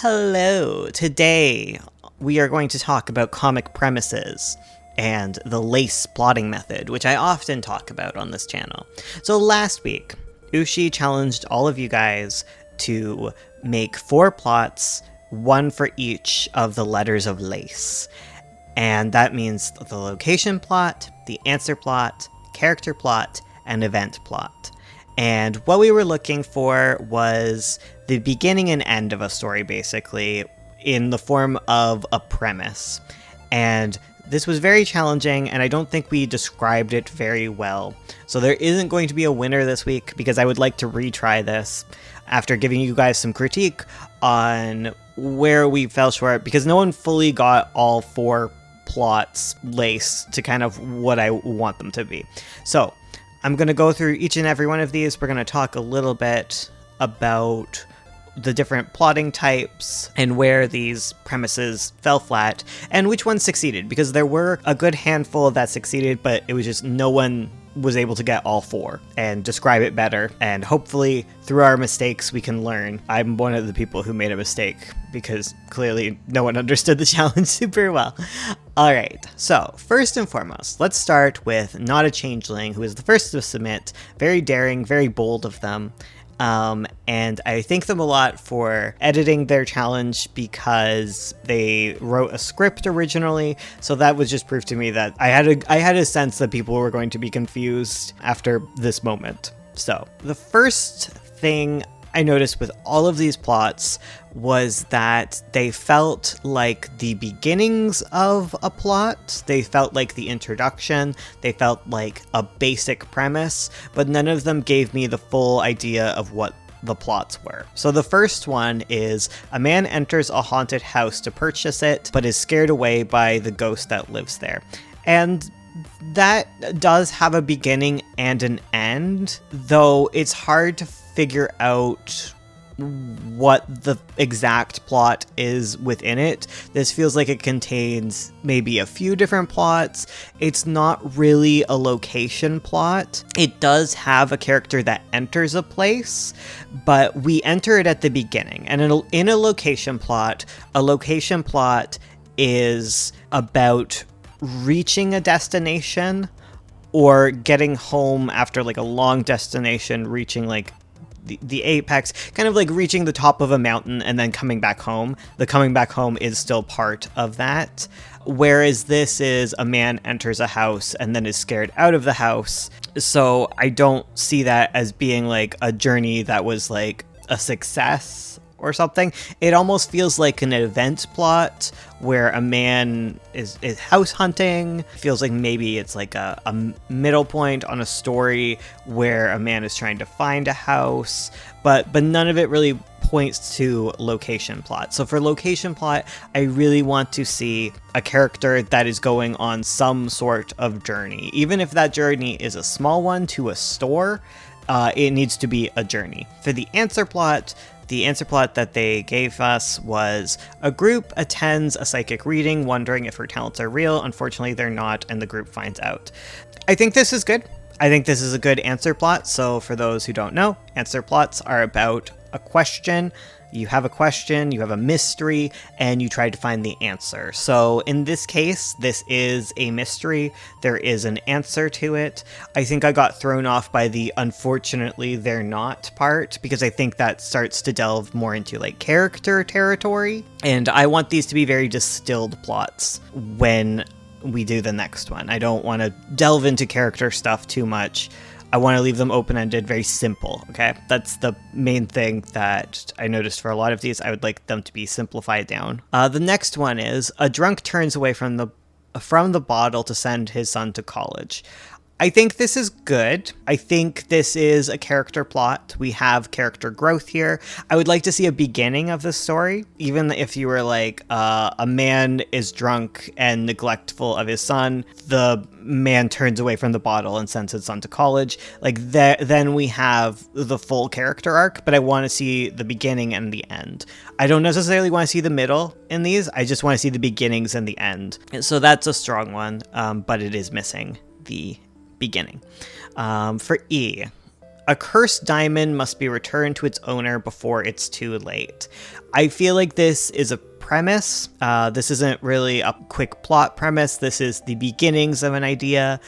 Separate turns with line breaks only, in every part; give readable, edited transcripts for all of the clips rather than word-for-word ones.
Hello! Today we are going to talk about comic premises and the lace plotting method, which I often talk about on this channel. So last week, Ushi challenged all of you guys to make 4 plots, one for each of the letters of lace. And that means the location plot, the answer plot, character plot, and event plot. And what we were looking for was the beginning and end of a story, basically, in the form of a premise. And this was very challenging, and I don't think we described it very well. So there isn't going to be a winner this week, because I would like to retry this after giving you guys some critique on where we fell short, because no one fully got all 4 plots lace to kind of what I want them to be. So I'm going to go through each and every one of these. We're going to talk a little bit about the different plotting types and where these premises fell flat and which ones succeeded, because there were a good handful that succeeded, but it was just no one was able to get all 4 and describe it better. And hopefully through our mistakes we can learn. I'm one of the people who made a mistake because clearly no one understood the challenge super well. Alright, so first and foremost, let's start with Not a Changeling, who is the first to submit. Very daring, very bold of them. And I thank them a lot for editing their challenge because they wrote a script originally. So that was just proof to me that I had a sense that people were going to be confused after this moment. So the first thing I noticed with all of these plots was that they felt like the beginnings of a plot. They felt like the introduction. They felt like a basic premise, but none of them gave me the full idea of what the plots were. So the first one is a man enters a haunted house to purchase it, but is scared away by the ghost that lives there. And that does have a beginning and an end, though it's hard to figure out what the exact plot is within it. This feels like it contains maybe a few different plots. It's not really a location plot. It does have a character that enters a place, but we enter it at the beginning. And in a location plot is about reaching a destination or getting home after like a long destination, reaching like the apex, kind of like reaching the top of a mountain and then coming back home. The coming back home is still part of that. Whereas this is a man enters a house and then is scared out of the house. So I don't see that as being like a journey that was like a success or something. It almost feels like an event plot where a man is house hunting. It feels like maybe it's like a middle point on a story where a man is trying to find a house, but none of it really points to location plot. So for location plot, I really want to see a character that is going on some sort of journey. Even if that journey is a small one to a store, it needs to be a journey. For the answer plot that they gave us was a group attends a psychic reading, wondering if her talents are real. Unfortunately, they're not, and the group finds out. I think this is good. I think this is a good answer plot. So for those who don't know, answer plots are about a question. You have a question, you have a mystery, and you try to find the answer. So in this case, this is a mystery. There is an answer to it. I think I got thrown off by the unfortunately they're not part, because I think that starts to delve more into like character territory. And I want these to be very distilled plots when we do the next one. I don't want to delve into character stuff too much. I want to leave them open-ended, very simple, okay? That's the main thing that I noticed for a lot of these. I would like them to be simplified down. The next one is a drunk turns away from the bottle to send his son to college. I think this is good. I think this is a character plot. We have character growth here. I would like to see a beginning of the story, even if you were like, a man is drunk and neglectful of his son. The man turns away from the bottle and sends his son to college. Like then we have the full character arc, but I want to see the beginning and the end. I don't necessarily want to see the middle in these. I just want to see the beginnings and the end. So that's a strong one, but it is missing the beginning. For E, A cursed diamond must be returned to its owner before it's too late. I feel like this is a premise. This isn't really a quick plot premise. This is the beginnings of an idea.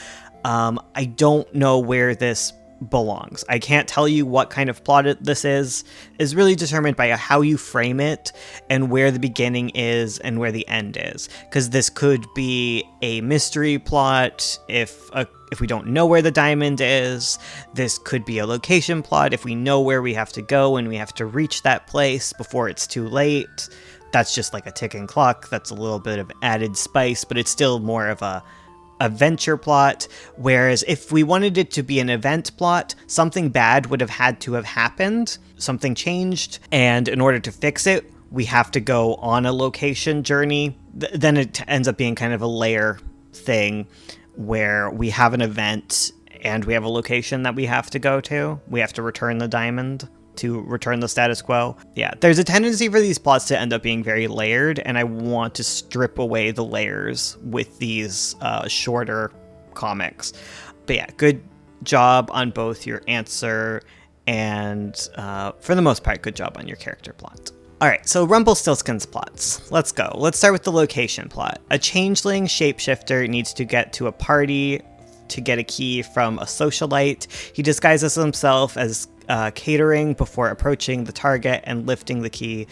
I don't know where this belongs. I can't tell you what kind of plot this is really determined by how you frame it and where the beginning is and where the end is. Because this could be a mystery plot if we don't know where the diamond is. This could be a location plot if we know where we have to go and we have to reach that place before it's too late. That's just like a ticking clock. That's a little bit of added spice, but it's still more of a adventure plot. Whereas if we wanted it to be an event plot, something bad would have had to have happened. Something changed, and in order to fix it, we have to go on a location journey. Then it ends up being kind of a layer thing where we have an event and we have a location that we have to go to. We have to return the diamond to return the status quo. Yeah, there's a tendency for these plots to end up being very layered, and I want to strip away the layers with these shorter comics. But yeah, good job on both your answer and, for the most part, good job on your character plot. Alright, so Rumpeltyltskyn's plots. Let's go. Let's start with the location plot. A changeling shapeshifter needs to get to a party to get a key from a socialite. He disguises himself as catering before approaching the target and lifting the key,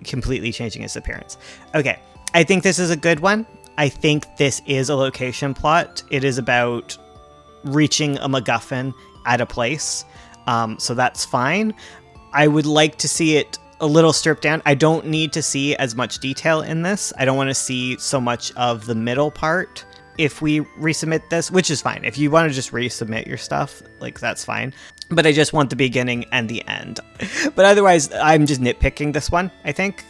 completely changing his appearance. Okay, I think this is a good one. I think this is a location plot. It is about reaching a MacGuffin at a place, so that's fine. I would like to see it a little stripped down. I don't need to see as much detail in this. I don't want to see so much of the middle part if we resubmit this, which is fine. If you want to just resubmit your stuff, like, that's fine. But I just want the beginning and the end. But otherwise, I'm just nitpicking this one, I think,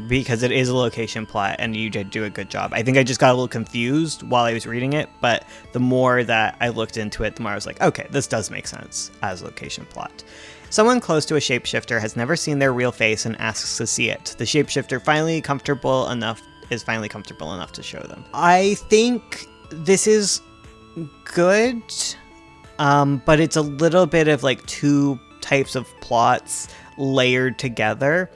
because it is a location plot and you did do a good job. I think I just got a little confused while I was reading it, but the more that I looked into it, the more I was like, okay, this does make sense as a location plot. Someone close to a shapeshifter has never seen their real face and asks to see it. The shapeshifter is finally comfortable enough to show them. I think this is good, but it's a little bit of like two types of plots layered together.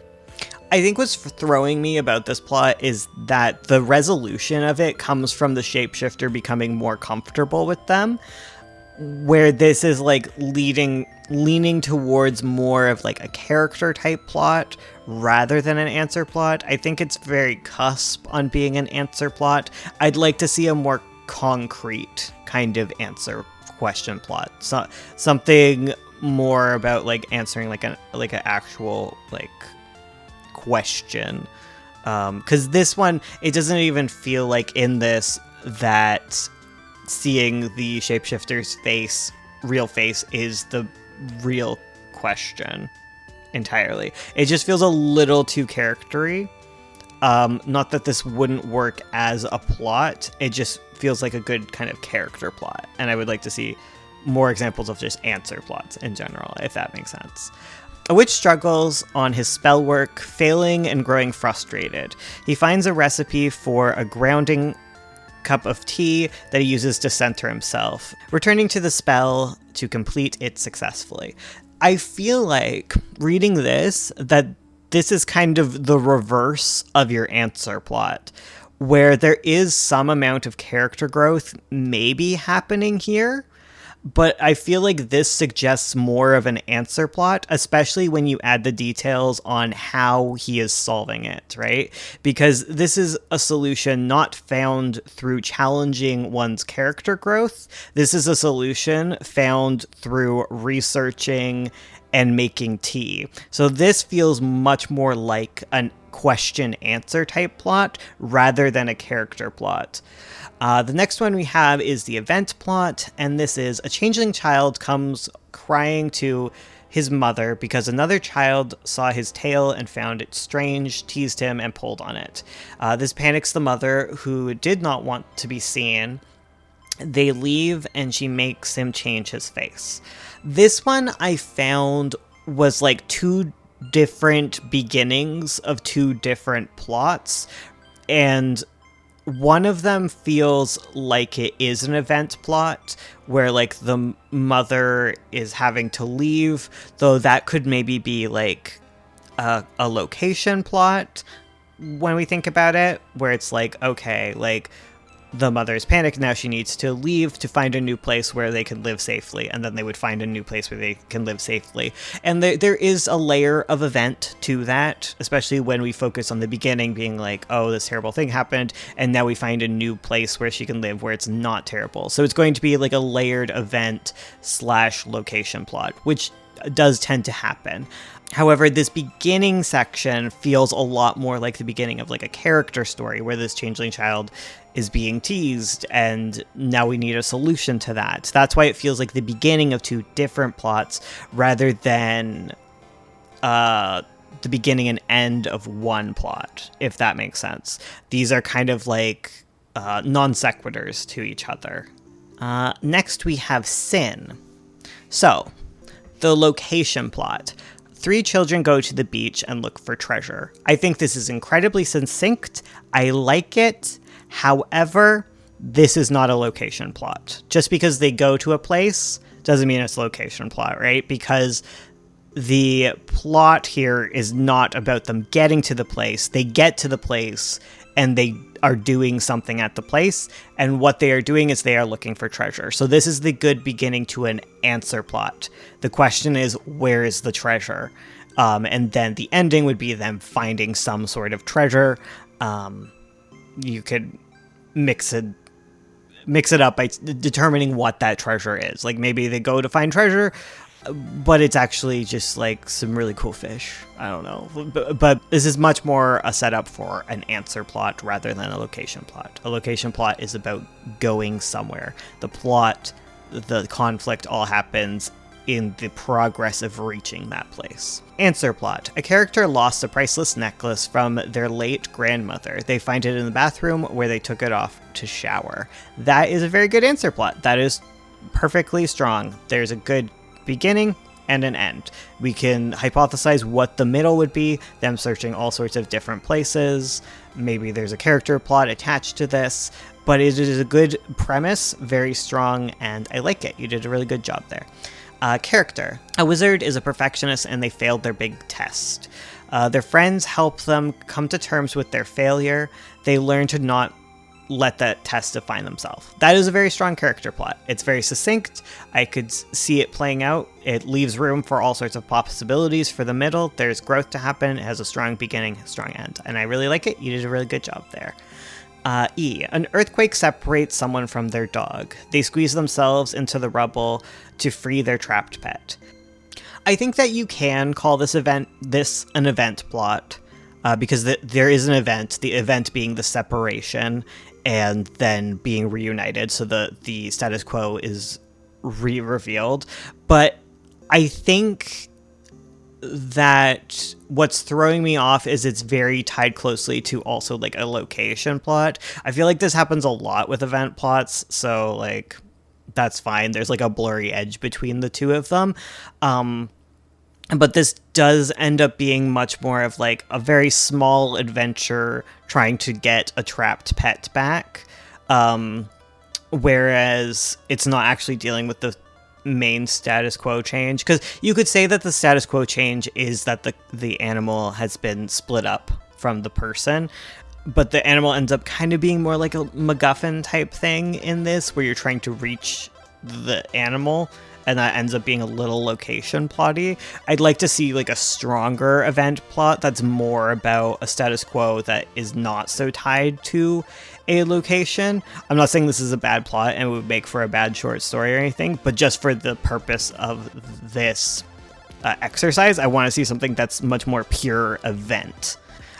I think what's throwing me about this plot is that the resolution of it comes from the shapeshifter becoming more comfortable with them, where this is like leaning towards more of like a character type plot rather than an answer plot. I think it's very cusp on being an answer plot. I'd like to see a more concrete kind of answer question plot. So something more about like answering like an actual like question. Because this one, it doesn't even feel like in this that seeing the shapeshifter's real face is the real question entirely. It just feels a little too charactery. Not that this wouldn't work as a plot, it just feels like a good kind of character plot, and I would like to see more examples of just answer plots in general, if that makes sense. A witch struggles on his spell work, failing and growing frustrated. He finds a recipe for a grounding cup of tea that he uses to center himself, returning to the spell to complete it successfully. I feel like reading this, that this is kind of the reverse of your answer plot, where there is some amount of character growth maybe happening here, but I feel like this suggests more of an answer plot, especially when you add the details on how he is solving it, right? Because this is a solution not found through challenging one's character growth. This is a solution found through researching and making tea. So this feels much more like a question answer type plot rather than a character plot. The next one we have is the event plot, and this is a changeling child comes crying to his mother because another child saw his tail and found it strange, teased him, and pulled on it. This panics the mother, who did not want to be seen. They leave, and she makes him change his face. This one I found was like two different beginnings of two different plots, and one of them feels like it is an event plot where like the mother is having to leave, though that could maybe be like a location plot when we think about it, where it's like, okay, like the mother's panicked, now she needs to leave to find a new place where they can live safely, and then they would find a new place where they can live safely. And there is a layer of event to that, especially when we focus on the beginning being like, oh, this terrible thing happened, and now we find a new place where she can live where it's not terrible. So it's going to be like a layered event / location plot, which does tend to happen. However, this beginning section feels a lot more like the beginning of like a character story where this changeling child is being teased and now we need a solution to that. That's why it feels like the beginning of two different plots rather than the beginning and end of one plot, if that makes sense. These are kind of like non sequiturs to each other. Next we have Sin. So, the location plot. 3 children go to the beach and look for treasure. I think this is incredibly succinct. I like it. However, this is not a location plot. Just because they go to a place doesn't mean it's a location plot, right? Because the plot here is not about them getting to the place. They get to the place and they are doing something at the place, and what they are doing is they are looking for treasure. So this is the good beginning to an answer plot. The question is, where is the treasure? And then the ending would be them finding some sort of treasure. You could mix it up by determining what that treasure is. Like maybe they go to find treasure, but it's actually just like some really cool fish. I don't know. But this is much more a setup for an answer plot rather than a location plot. A location plot is about going somewhere. The plot, the conflict all happens in the progress of reaching that place. Answer plot. A character lost a priceless necklace from their late grandmother. They find it in the bathroom where they took it off to shower. That is a very good answer plot. That is perfectly strong. There's a good beginning and an end. We can hypothesize what the middle would be, them searching all sorts of different places. Maybe there's a character plot attached to this, but it is a good premise, very strong, and I like it. You did a really good job there. Character. A wizard is a perfectionist and they failed their big test. Their friends help them come to terms with their failure. They learn to not let that test define themselves. That is a very strong character plot. It's very succinct. I could see it playing out. It leaves room for all sorts of possibilities for the middle. There's growth to happen. It has a strong beginning, strong end. And I really like it. You did a really good job there. E. An earthquake separates someone from their dog. They squeeze themselves into the rubble to free their trapped pet. I think that you can call this an event plot, because there is an event, the event being the separation and then being reunited, so the status quo is revealed. But I think that what's throwing me off is it's very tied closely to also like a location plot. I feel like this happens a lot with event plots, so like that's fine. There's like a blurry edge between the two of them. But this does end up being much more of like a very small adventure trying to get a trapped pet back. Whereas it's not actually dealing with the main status quo change. Because you could say that the status quo change is that the animal has been split up from the person. But the animal ends up kind of being more like a MacGuffin type thing in this, where you're trying to reach the animal. And that ends up being a little location plotty. I'd like to see like a stronger event plot that's more about a status quo that is not so tied to a location. I'm not saying this is a bad plot and it would make for a bad short story or anything, but just for the purpose of this exercise, I want to see something that's much more pure event.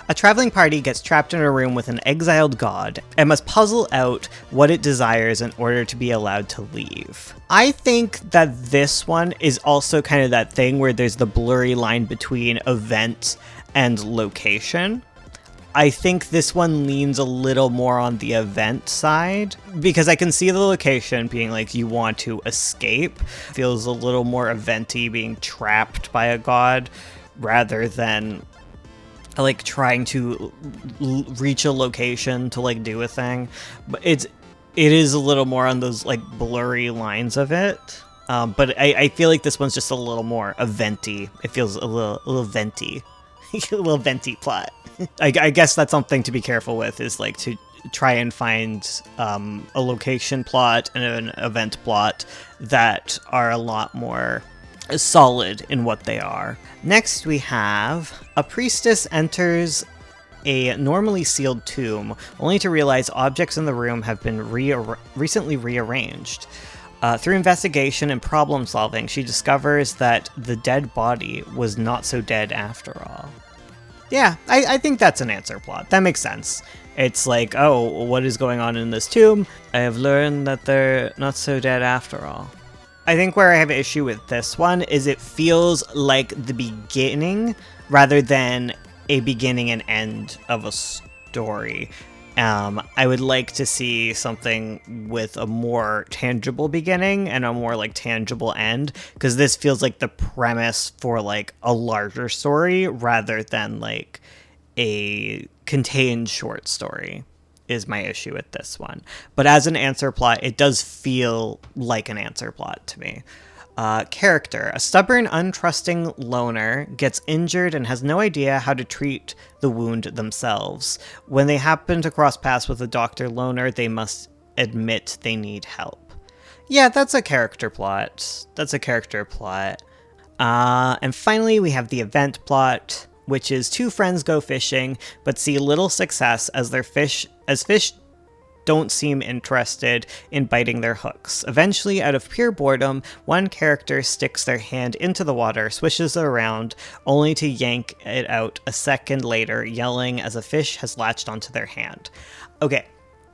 A traveling party gets trapped in a room with an exiled god and must puzzle out what it desires in order to be allowed to leave. I think that this one is also kind of that thing where there's the blurry line between event and location. I think this one leans a little more on the event side, because I can see the location being like you want to escape. Feels a little more eventy, being trapped by a god rather than like trying to reach a location to like do a thing, but it is a little more on those like blurry lines of it. But I feel like this one's just a little more eventy. It feels a little venty, a little venti plot. I guess that's something to be careful with, is like to try and find a location plot and an event plot that are a lot more solid in what they are. Next we have a priestess enters a normally sealed tomb, only to realize objects in the room have been recently rearranged. Through investigation and problem solving, she discovers that the dead body was not so dead after all. Yeah, I think that's an answer plot. That makes sense. It's like, oh, what is going on in this tomb? I have learned that they're not so dead after all. I think where I have an issue with this one is it feels like the beginning rather than a beginning and end of a story. I would like to see something with a more tangible beginning and a more like tangible end, because this feels like the premise for like a larger story rather than like a contained short story is my issue with this one. But as an answer plot, it does feel like an answer plot to me. Character. A stubborn, untrusting loner gets injured and has no idea how to treat the wound themselves. When they happen to cross paths with a doctor loner, they must admit they need help. Yeah, that's a character plot. And finally, we have the event plot, which is two friends go fishing, but see little success as fish don't seem interested in biting their hooks. Eventually, out of pure boredom, one character sticks their hand into the water, swishes it around, only to yank it out a second later, yelling as a fish has latched onto their hand. Okay,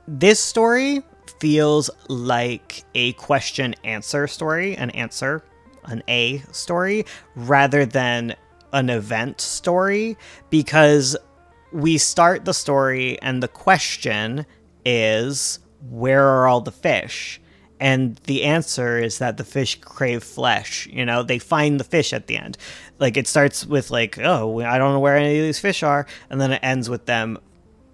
this story feels like a question-answer story, an A story, rather than an event story, because we start the story and the question is, where are all the fish? And the answer is that the fish crave flesh. You know, they find the fish at the end. Like, it starts with like, oh, I don't know where any of these fish are, and then it ends with them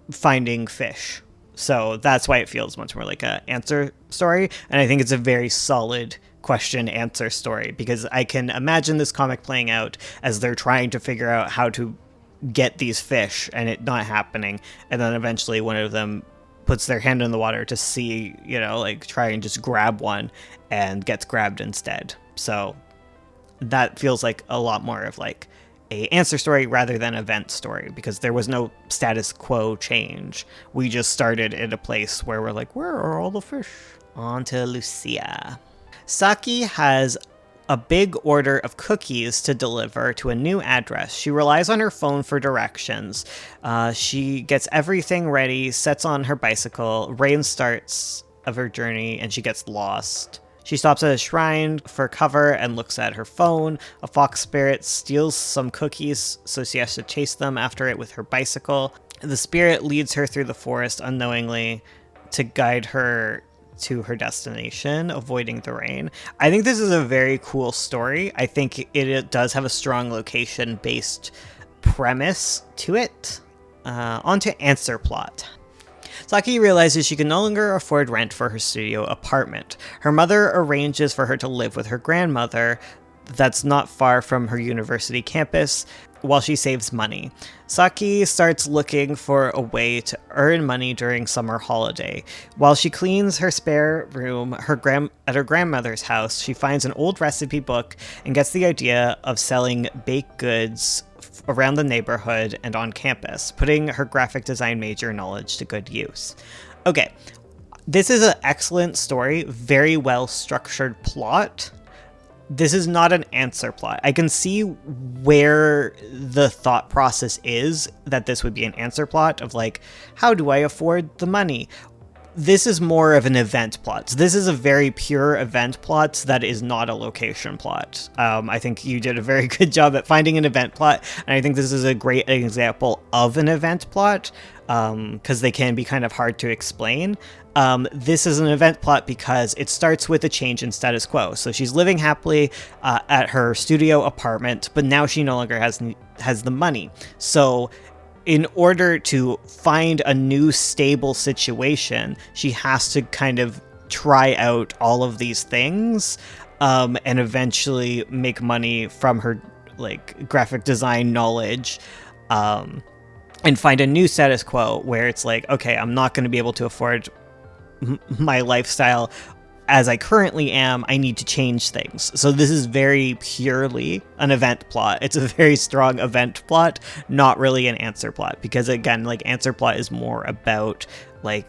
finding fish. So that's why it feels much more like an answer story, and I think it's a very solid question answer story, because I can imagine this comic playing out as they're trying to figure out how to get these fish and it not happening, and then eventually one of them puts their hand in the water to see, you know, like try and just grab one and gets grabbed instead. So that feels like a lot more of like a answer story rather than event story, because there was no status quo change. We just started at a place where we're like, where are all the fish? On to Lucia. Saki has a big order of cookies to deliver to a new address. She relies on her phone for directions. She gets everything ready, sets on her bicycle. Rain starts of her journey, and she gets lost. She stops at a shrine for cover and looks at her phone. A fox spirit steals some cookies, so she has to chase them after it with her bicycle. The spirit leads her through the forest unknowingly to guide her to her destination, avoiding the rain. I think this is a very cool story. I think it does have a strong location-based premise to it. On to answer plot. Saki realizes she can no longer afford rent for her studio apartment. Her mother arranges for her to live with her grandmother that's not far from her university campus, while she saves money. Saki starts looking for a way to earn money during summer holiday. While she cleans her spare room at her grandmother's house, she finds an old recipe book and gets the idea of selling baked goods around the neighborhood and on campus, putting her graphic design major knowledge to good use. Okay, this is an excellent story, very well structured plot. This is not an answer plot. I can see where the thought process is that this would be an answer plot of like, how do I afford the money? This is more of an event plot. So this is a very pure event plot that is not a location plot. I think you did a very good job at finding an event plot, and I think this is a great example of an event plot, because they can be kind of hard to explain. This is an event plot because it starts with a change in status quo. So she's living happily at her studio apartment, but now she no longer has the money. So in order to find a new stable situation, she has to kind of try out all of these things, and eventually make money from her like graphic design knowledge, and find a new status quo where it's like, okay, I'm not going to be able to afford my lifestyle as I currently am. I need to change things. So this is very purely an event plot. It's a very strong event plot, not really an answer plot, because again, like answer plot is more about like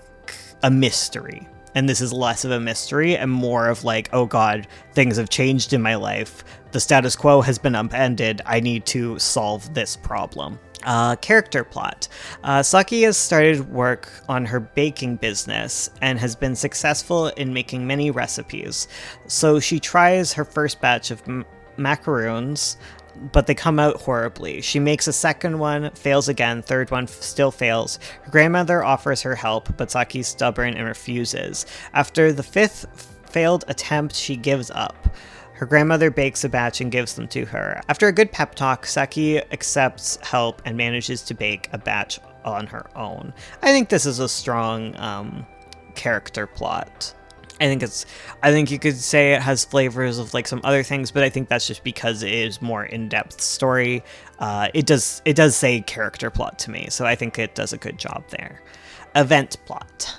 a mystery. And this is less of a mystery and more of like, oh god, things have changed in my life. The status quo has been upended. I need to solve this problem. Character plot. Saki has started work on her baking business and has been successful in making many recipes. So she tries her first batch of macaroons, but they come out horribly. She makes a second one, fails again, third one still fails. Her grandmother offers her help, but Saki's stubborn and refuses. After the fifth failed attempt, she gives up. Her grandmother bakes a batch and gives them to her. After a good pep talk, Saki accepts help and manages to bake a batch on her own. I think this is a strong character plot. I think you could say it has flavors of like some other things, but I think that's just because it is more in-depth story. It does say character plot to me, so I think it does a good job there. Event plot.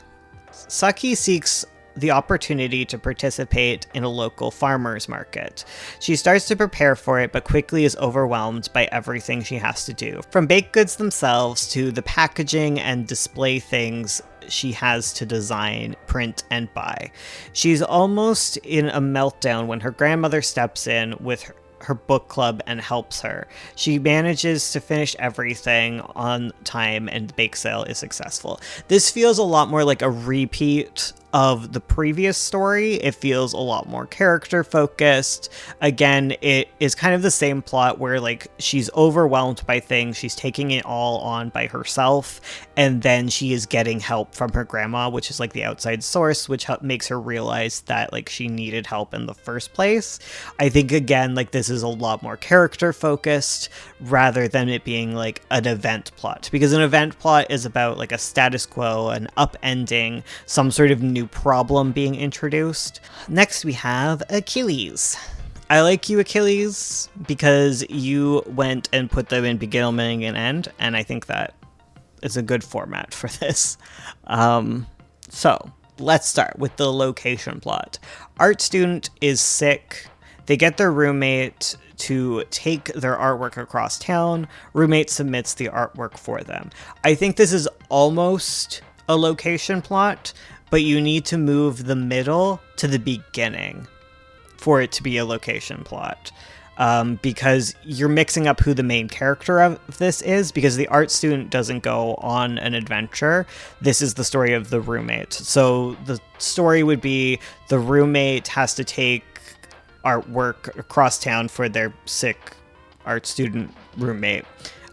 Saki seeks the opportunity to participate in a local farmer's market. She starts to prepare for it, but quickly is overwhelmed by everything she has to do. From baked goods themselves to the packaging and display things she has to design, print, and buy. She's almost in a meltdown when her grandmother steps in with her book club and helps her. She manages to finish everything on time and the bake sale is successful. This feels a lot more like a repeat of the previous story. It feels a lot more character focused. Again, it is kind of the same plot where like she's overwhelmed by things, she's taking it all on by herself, and then she is getting help from her grandma, which is like the outside source, which makes her realize that like she needed help in the first place. I think again, like this is a lot more character focused rather than it being like an event plot, because an event plot is about like a status quo, an upending, some sort of new problem being introduced. Next we have Achilles. I like you, Achilles, because you went and put them in beginning and end, and I think that is a good format for this. So let's start with the location plot. Art student is sick. They get their roommate to take their artwork across town. Roommate submits the artwork for them. I think this is almost a location plot, but you need to move the middle to the beginning for it to be a location plot. Because you're mixing up who the main character of this is, because the art student doesn't go on an adventure. This is the story of the roommate. So the story would be the roommate has to take artwork across town for their sick art student roommate,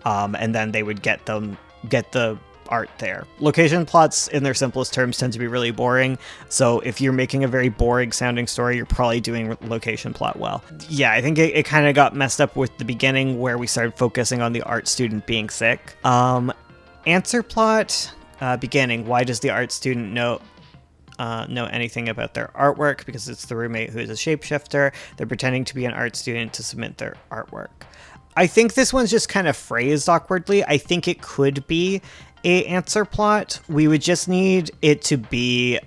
and then they would get the art there. Location plots in their simplest terms tend to be really boring, so if you're making a very boring sounding story, you're probably doing location plot well. Yeah, I think it kind of got messed up with the beginning where we started focusing on the art student being sick. Answer plot, beginning. Why does the art student know anything about their artwork? Because it's the roommate who is a shapeshifter. They're pretending to be an art student to submit their artwork. I think this one's just kind of phrased awkwardly. I think it could be a answer plot. We would just need it to be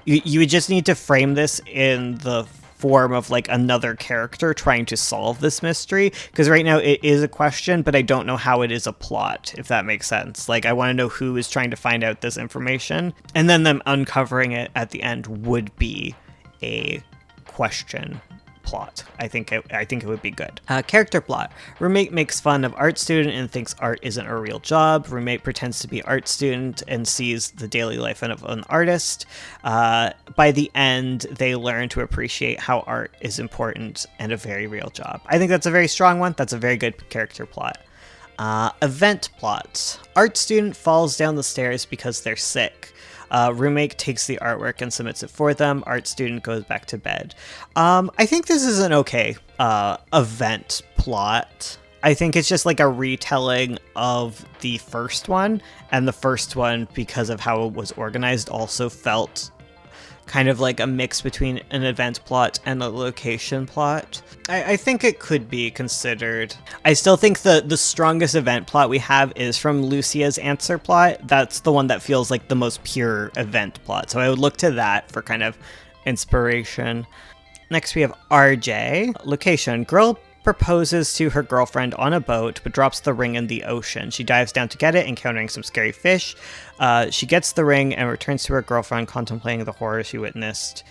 you would just need to frame this in the form of like another character trying to solve this mystery, because right now it is a question, but I don't know how it is a plot, if that makes sense. Like I want to know who is trying to find out this information, and then them uncovering it at the end would be a question plot. I think it would be good. Character plot. Roommate makes fun of art student and thinks art isn't a real job. Roommate pretends to be art student and sees the daily life of an artist. By the end, they learn to appreciate how art is important and a very real job. I think that's a very strong one. That's a very good character plot. Event plots. Art student falls down the stairs because they're sick. Roommate takes the artwork and submits it for them. Art student goes back to bed. I think this is an okay event plot. I think it's just like a retelling of the first one, and the first one, because of how it was organized, also felt kind of like a mix between an event plot and a location plot. I think it could be considered. I still think the strongest event plot we have is from Lucia's answer plot. That's the one that feels like the most pure event plot. So I would look to that for kind of inspiration. Next we have RJ. Location. Girl proposes to her girlfriend on a boat, but drops the ring in the ocean. She dives down to get it, encountering some scary fish. She gets the ring and returns to her girlfriend, contemplating the horror she witnessed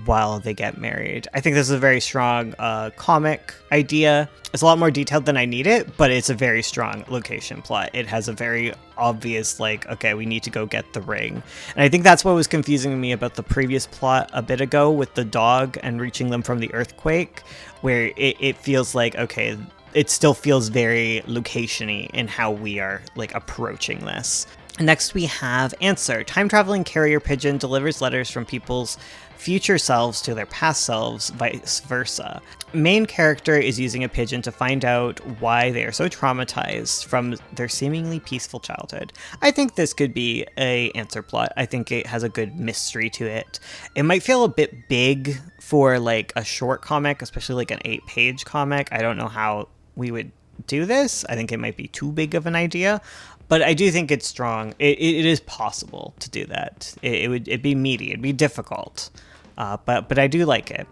while they get married. I think this is a very strong comic idea. It's a lot more detailed than I need it, but it's a very strong location plot. It has a very obvious, like, okay, we need to go get the ring. And I think that's what was confusing me about the previous plot a bit ago with the dog and reaching them from the earthquake, where it feels like, okay, it still feels very location-y in how we are, like, approaching this. Next we have Answer. Time-traveling carrier pigeon delivers letters from people's future selves to their past selves, vice versa. Main character is using a pigeon to find out why they are so traumatized from their seemingly peaceful childhood. I think this could be a answer plot. I think it has a good mystery to it. It might feel a bit big for like a short comic, especially like an 8-page comic. I don't know how we would do this. I think it might be too big of an idea. But I do think it's strong. It is possible to do that. It'd be meaty. It'd be difficult. But I do like it.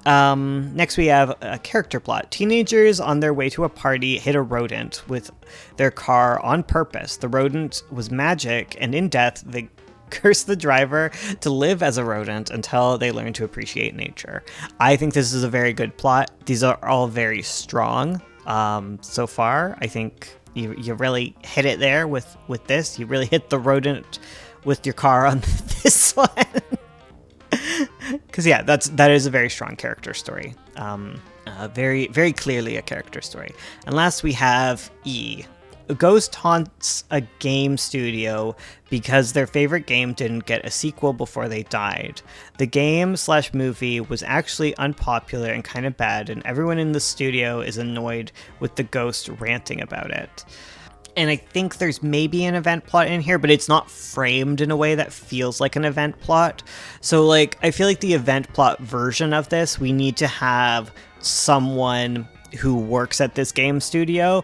Next we have a character plot. Teenagers on their way to a party hit a rodent with their car on purpose. The rodent was magic, and in death they curse the driver to live as a rodent until they learn to appreciate nature. I think this is a very good plot. These are all very strong so far. I think you really hit it there with this. You really hit the rodent with your car on this one. Because yeah, that is a very strong character story. Very, very clearly a character story. And last we have E. A ghost haunts a game studio because their favorite game didn't get a sequel before they died. The game/movie was actually unpopular and kind of bad, and everyone in the studio is annoyed with the ghost ranting about it. And I think there's maybe an event plot in here, but it's not framed in a way that feels like an event plot. So, like, I feel like the event plot version of this, we need to have someone who works at this game studio,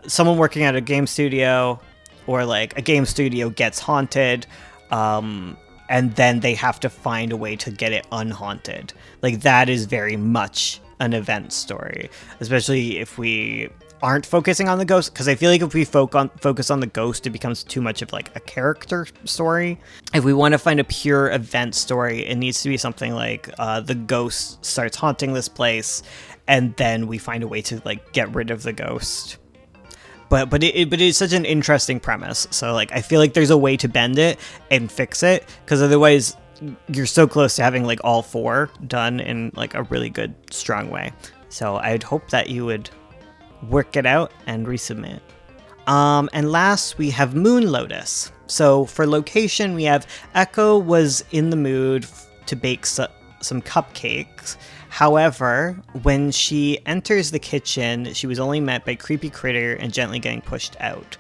someone working at a game studio, or like a game studio gets haunted, and then they have to find a way to get it unhaunted. Like, that is very much an event story, especially if we aren't focusing on the ghost, because I feel like if we focus on the ghost, it becomes too much of like a character story. If we want to find a pure event story, it needs to be something like the ghost starts haunting this place, and then we find a way to like get rid of the ghost. But it's such an interesting premise. So like I feel like there's a way to bend it and fix it, because otherwise you're so close to having like all 4 done in like a really good, strong way. So I'd hope that you would work it out and resubmit. And last we have Moon Lotus. So for location, we have Echo was in the mood to bake some cupcakes. However, when she enters the kitchen, she was only met by Creepy Critter and gently getting pushed out.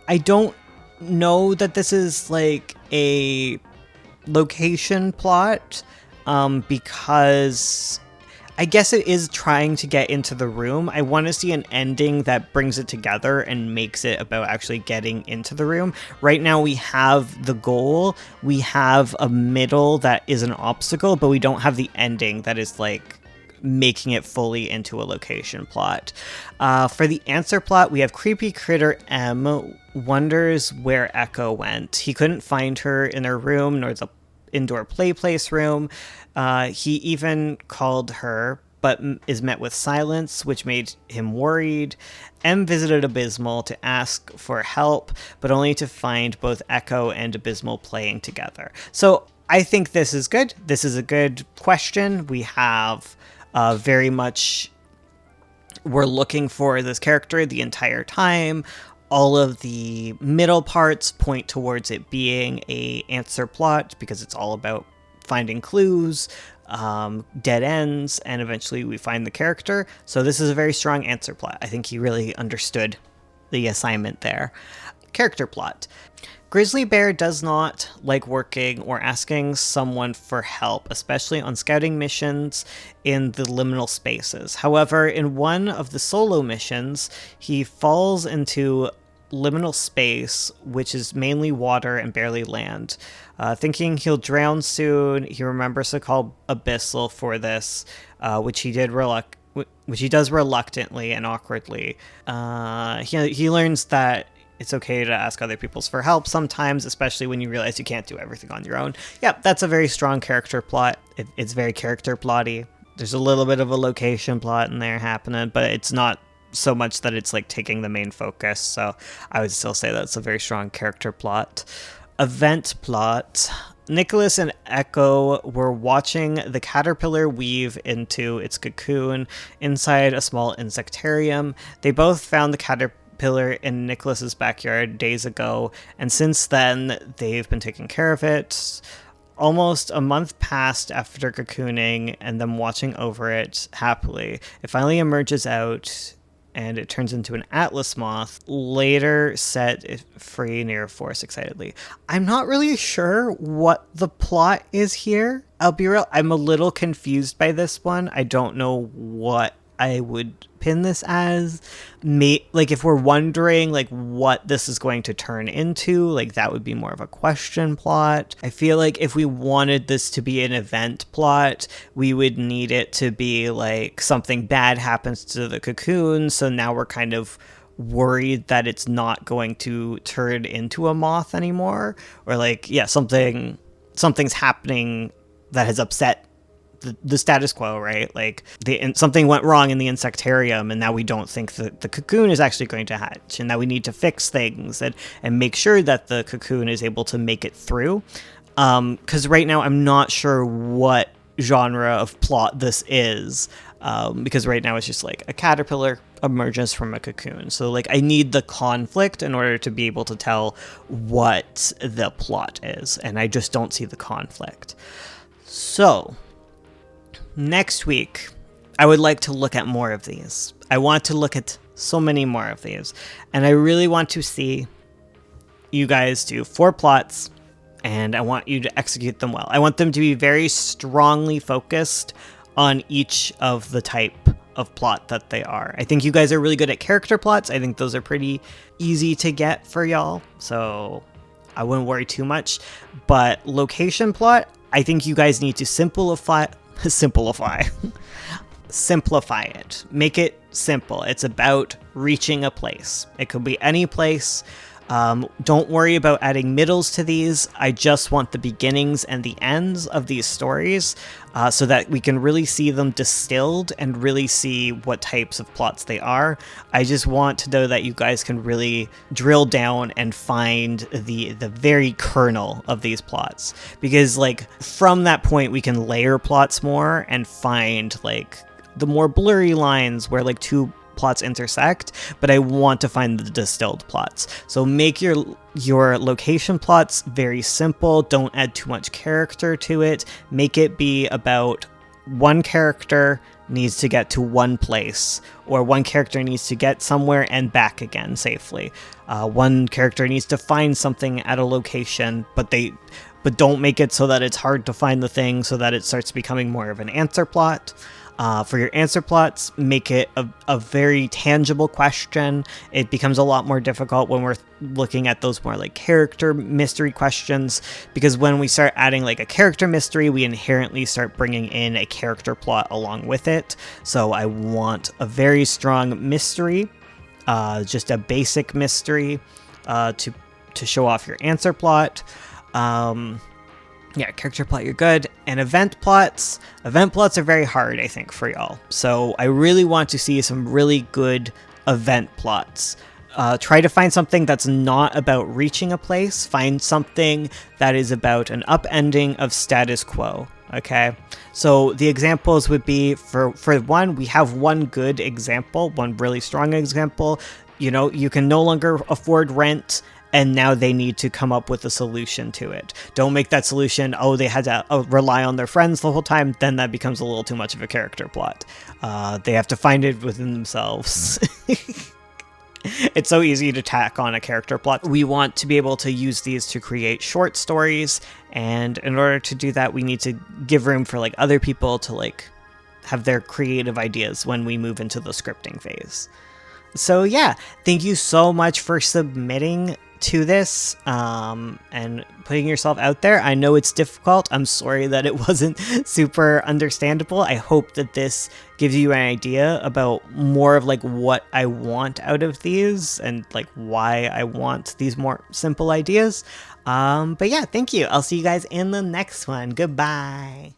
I don't know that this is like a location plot, because I guess it is trying to get into the room. I want to see an ending that brings it together and makes it about actually getting into the room. Right now we have the goal, we have a middle that is an obstacle, but we don't have the ending that is like making it fully into a location plot. For the answer plot, we have Creepy Critter M wonders where Echo went. He couldn't find her in her room nor the indoor play place room. He even called her, but is met with silence, which made him worried. M visited Abysmal to ask for help, but only to find both Echo and Abysmal playing together. So I think this is good. This is a good question. We have very much, we're looking for this character the entire time. All of the middle parts point towards it being a answer plot, because it's all about finding clues. dead ends, and eventually we find the character. So this is a very strong answer plot. I think he really understood the assignment there. Character plot. Grizzly Bear does not like working or asking someone for help, especially on scouting missions in the liminal spaces. However, in one of the solo missions, he falls into liminal space, which is mainly water and barely land. Thinking he'll drown soon, he remembers to call Abyssal for this, which he does reluctantly and awkwardly. He learns that it's okay to ask other people for help sometimes, especially when you realize you can't do everything on your own. Yep, that's a very strong character plot. It's very character plotty. There's a little bit of a location plot in there happening, but it's not so much that it's like taking the main focus. So I would still say that's a very strong character plot. Event plot. Nicholas and Echo were watching the caterpillar weave into its cocoon inside a small insectarium. They both found the caterpillar in Nicholas's backyard days ago, and since then they've been taking care of it. Almost a month passed after cocooning and them watching over it happily. It finally emerges out and it turns into an atlas moth, later set it free near a forest excitedly. I'm not really sure what the plot is here. I'll be real, I'm a little confused by this one. I don't know what I would pin this as. Like, if we're wondering like what this is going to turn into, like that would be more of a question plot. I feel like if we wanted this to be an event plot, we would need it to be like something bad happens to the cocoon, so now we're kind of worried that it's not going to turn into a moth anymore, or like, yeah, something's happening that has upset the status quo, right? Like something went wrong in the insectarium, and now we don't think that the cocoon is actually going to hatch, and now we need to fix things and make sure that the cocoon is able to make it through. Because right now I'm not sure what genre of plot this is, because right now it's just like a caterpillar emerges from a cocoon. So like I need the conflict in order to be able to tell what the plot is, and I just don't see the conflict. So next week, I would like to look at more of these. I want to look at so many more of these. And I really want to see you guys do 4 plots, and I want you to execute them well. I want them to be very strongly focused on each of the type of plot that they are. I think you guys are really good at character plots. I think those are pretty easy to get for y'all, so I wouldn't worry too much. But location plot, I think you guys need to simplify it. Make it simple. It's about reaching a place. It could be any place. Don't worry about adding middles to these. I just want the beginnings and the ends of these stories, so that we can really see them distilled and really see what types of plots they are. I just want to know that you guys can really drill down and find the very kernel of these plots, because like from that point we can layer plots more and find like the more blurry lines where like two plots intersect, but I want to find the distilled plots. So make your location plots very simple. Don't add too much character to it. Make it be about one character needs to get to one place, or one character needs to get somewhere and back again safely. One character needs to find something at a location, but don't make it so that it's hard to find the thing, so that it starts becoming more of an answer plot. For your answer plots, make it a very tangible question. It becomes a lot more difficult when we're looking at those more like character mystery questions, because when we start adding like a character mystery, we inherently start bringing in a character plot along with it. So I want a very strong mystery, just a basic mystery, to show off your answer plot. Yeah, character plot, you're good. And event plots are very hard, I think, for y'all. So I really want to see some really good event plots. Try to find something that's not about reaching a place. Find something that is about an upending of status quo. Okay, so the examples would be, for one, we have one good example, one really strong example. You know, you can no longer afford rent, and now they need to come up with a solution to it. Don't make that solution, oh, they had to rely on their friends the whole time, then that becomes a little too much of a character plot. They have to find it within themselves. It's so easy to tack on a character plot. We want to be able to use these to create short stories, and in order to do that, we need to give room for like other people to like have their creative ideas when we move into the scripting phase. So yeah, thank you so much for submitting to this and putting yourself out there. I know it's difficult. I'm sorry that it wasn't super understandable. I hope that this gives you an idea about more of like what I want out of these and like why I want these more simple ideas. But yeah, thank you. I'll see you guys in the next one. Goodbye.